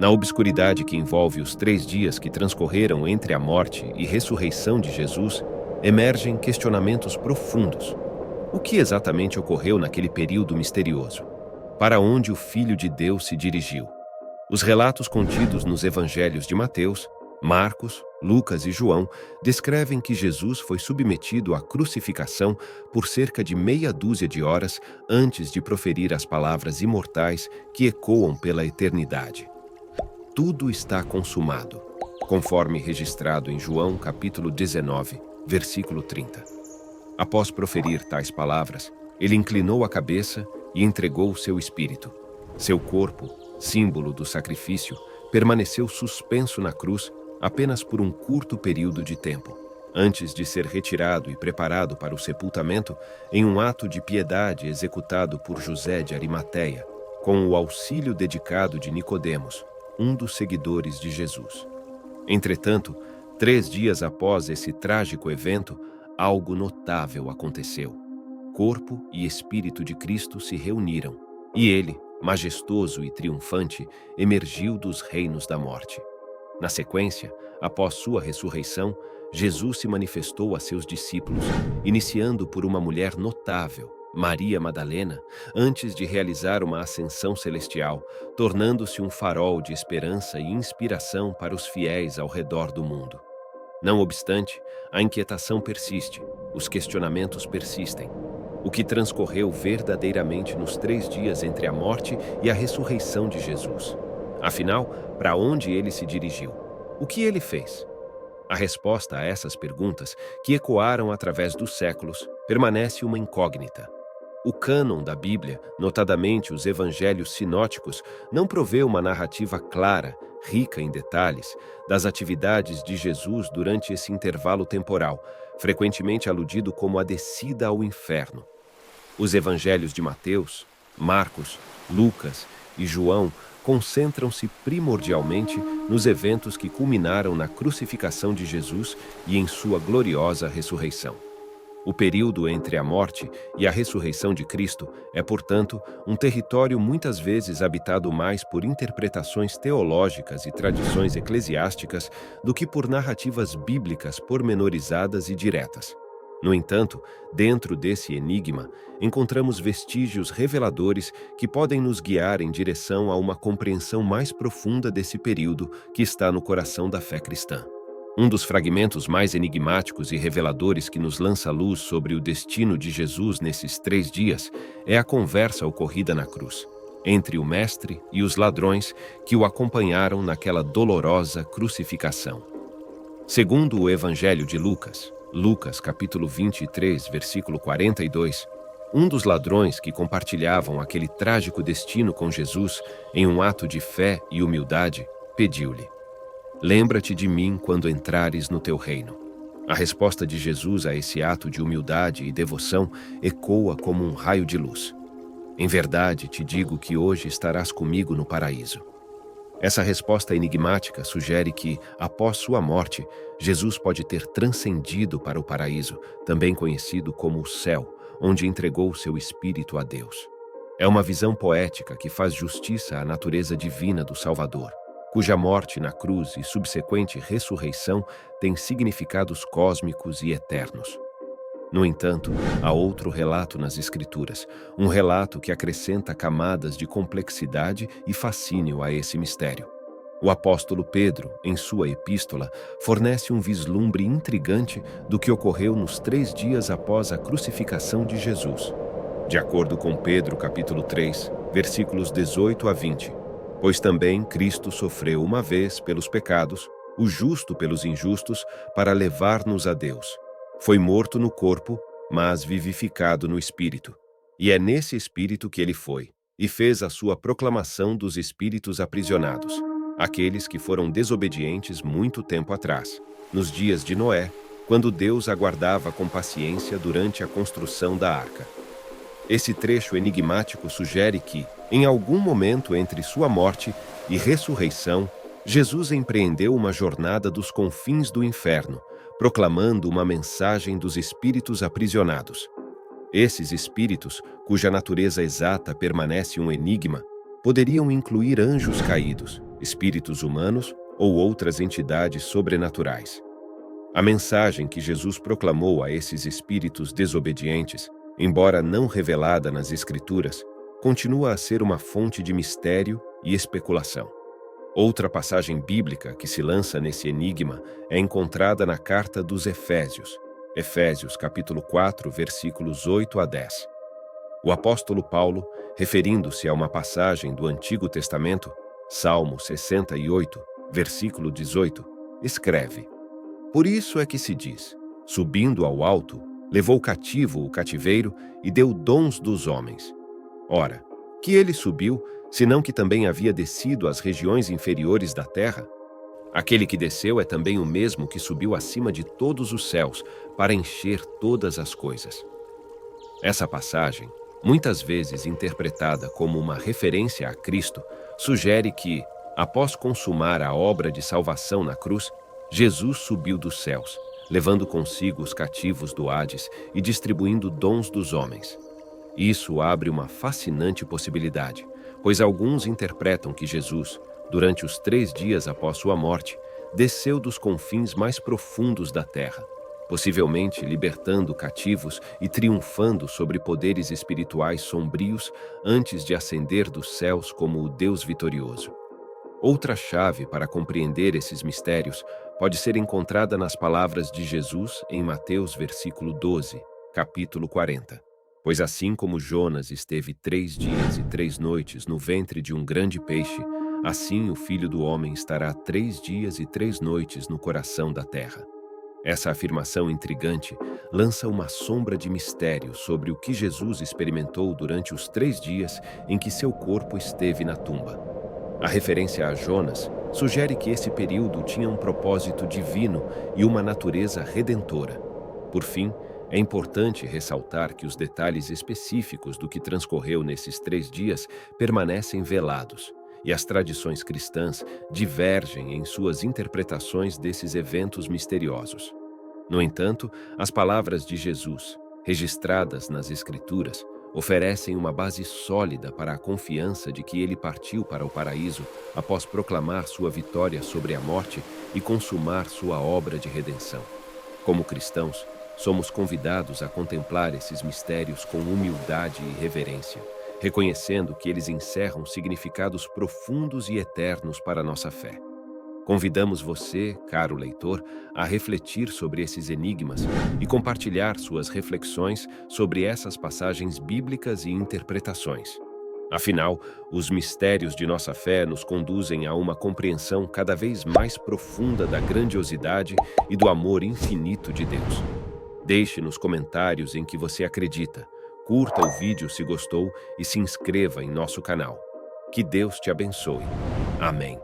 Na obscuridade que envolve os 3 dias que transcorreram entre a morte e ressurreição de Jesus, emergem questionamentos profundos. O que exatamente ocorreu naquele período misterioso? Para onde o Filho de Deus se dirigiu? Os relatos contidos nos evangelhos de Mateus, Marcos, Lucas e João descrevem que Jesus foi submetido à crucificação por cerca de meia dúzia de horas antes de proferir as palavras imortais que ecoam pela eternidade. Tudo está consumado, conforme registrado em João capítulo 19, versículo 30. Após proferir tais palavras, ele inclinou a cabeça e entregou o seu espírito. Seu corpo, símbolo do sacrifício, permaneceu suspenso na cruz apenas por um curto período de tempo, antes de ser retirado e preparado para o sepultamento em um ato de piedade executado por José de Arimateia, com o auxílio dedicado de Nicodemos, um dos seguidores de Jesus. Entretanto, 3 dias após esse trágico evento, algo notável aconteceu. Corpo e espírito de Cristo se reuniram, e ele, majestoso e triunfante, emergiu dos reinos da morte. Na sequência, após sua ressurreição, Jesus se manifestou a seus discípulos, iniciando por uma mulher notável, Maria Madalena, antes de realizar uma ascensão celestial, tornando-se um farol de esperança e inspiração para os fiéis ao redor do mundo. Não obstante, a inquietação persiste, os questionamentos persistem. O que transcorreu verdadeiramente nos 3 dias entre a morte e a ressurreição de Jesus? Afinal, para onde ele se dirigiu? O que ele fez? A resposta a essas perguntas, que ecoaram através dos séculos, permanece uma incógnita. O cânon da Bíblia, notadamente os evangelhos sinóticos, não provê uma narrativa clara, rica em detalhes, das atividades de Jesus durante esse intervalo temporal, frequentemente aludido como a descida ao inferno. Os evangelhos de Mateus, Marcos, Lucas e João concentram-se primordialmente nos eventos que culminaram na crucificação de Jesus e em sua gloriosa ressurreição. O período entre a morte e a ressurreição de Cristo é, portanto, um território muitas vezes habitado mais por interpretações teológicas e tradições eclesiásticas do que por narrativas bíblicas pormenorizadas e diretas. No entanto, dentro desse enigma, encontramos vestígios reveladores que podem nos guiar em direção a uma compreensão mais profunda desse período que está no coração da fé cristã. Um dos fragmentos mais enigmáticos e reveladores que nos lança luz sobre o destino de Jesus nesses 3 dias é a conversa ocorrida na cruz, entre o Mestre e os ladrões que o acompanharam naquela dolorosa crucificação. Segundo o Evangelho de Lucas capítulo 23, versículo 42, um dos ladrões que compartilhavam aquele trágico destino com Jesus, em um ato de fé e humildade, pediu-lhe: "Lembra-te de mim quando entrares no teu reino." A resposta de Jesus a esse ato de humildade e devoção ecoa como um raio de luz. "Em verdade te digo que hoje estarás comigo no paraíso." Essa resposta enigmática sugere que, após sua morte, Jesus pode ter transcendido para o paraíso, também conhecido como o céu, onde entregou seu espírito a Deus. É uma visão poética que faz justiça à natureza divina do Salvador, cuja morte na cruz e subsequente ressurreição têm significados cósmicos e eternos. No entanto, há outro relato nas Escrituras, um relato que acrescenta camadas de complexidade e fascínio a esse mistério. O apóstolo Pedro, em sua epístola, fornece um vislumbre intrigante do que ocorreu nos 3 dias após a crucificação de Jesus. De acordo com Pedro capítulo 3, versículos 18 a 20, "Pois também Cristo sofreu uma vez pelos pecados, o justo pelos injustos, para levar-nos a Deus. Foi morto no corpo, mas vivificado no espírito. E é nesse espírito que ele foi, e fez a sua proclamação dos espíritos aprisionados, aqueles que foram desobedientes muito tempo atrás, nos dias de Noé, quando Deus aguardava com paciência durante a construção da arca." Esse trecho enigmático sugere que, em algum momento entre sua morte e ressurreição, Jesus empreendeu uma jornada dos confins do inferno, proclamando uma mensagem dos espíritos aprisionados. Esses espíritos, cuja natureza exata permanece um enigma, poderiam incluir anjos caídos, espíritos humanos ou outras entidades sobrenaturais. A mensagem que Jesus proclamou a esses espíritos desobedientes, embora não revelada nas Escrituras, continua a ser uma fonte de mistério e especulação. Outra passagem bíblica que se lança nesse enigma é encontrada na carta dos Efésios, Efésios capítulo 4, versículos 8 a 10. O apóstolo Paulo, referindo-se a uma passagem do Antigo Testamento, Salmo 68, versículo 18, escreve: Por isso é que se diz, subindo ao alto, levou cativo o cativeiro e deu dons dos homens. Ora, que ele subiu, senão que também havia descido às regiões inferiores da terra? Aquele que desceu é também o mesmo que subiu acima de todos os céus para encher todas as coisas. Essa passagem, muitas vezes interpretada como uma referência a Cristo, sugere que, após consumar a obra de salvação na cruz, Jesus subiu dos céus, levando consigo os cativos do Hades e distribuindo dons dos homens. Isso abre uma fascinante possibilidade, pois alguns interpretam que Jesus, durante os 3 dias após sua morte, desceu dos confins mais profundos da terra, possivelmente libertando cativos e triunfando sobre poderes espirituais sombrios antes de ascender dos céus como o Deus vitorioso. Outra chave para compreender esses mistérios pode ser encontrada nas palavras de Jesus em Mateus versículo 12, capítulo 40. Pois assim como Jonas esteve 3 dias e 3 noites no ventre de um grande peixe, assim o Filho do Homem estará 3 dias e 3 noites no coração da terra. Essa afirmação intrigante lança uma sombra de mistério sobre o que Jesus experimentou durante os 3 dias em que seu corpo esteve na tumba. A referência a Jonas sugere que esse período tinha um propósito divino e uma natureza redentora. Por fim, é importante ressaltar que os detalhes específicos do que transcorreu nesses 3 dias permanecem velados, e as tradições cristãs divergem em suas interpretações desses eventos misteriosos. No entanto, as palavras de Jesus, registradas nas Escrituras, oferecem uma base sólida para a confiança de que ele partiu para o paraíso após proclamar sua vitória sobre a morte e consumar sua obra de redenção. Como cristãos, somos convidados a contemplar esses mistérios com humildade e reverência, reconhecendo que eles encerram significados profundos e eternos para a nossa fé. Convidamos você, caro leitor, a refletir sobre esses enigmas e compartilhar suas reflexões sobre essas passagens bíblicas e interpretações. Afinal, os mistérios de nossa fé nos conduzem a uma compreensão cada vez mais profunda da grandiosidade e do amor infinito de Deus. Deixe nos comentários em que você acredita, curta o vídeo se gostou e se inscreva em nosso canal. Que Deus te abençoe. Amém.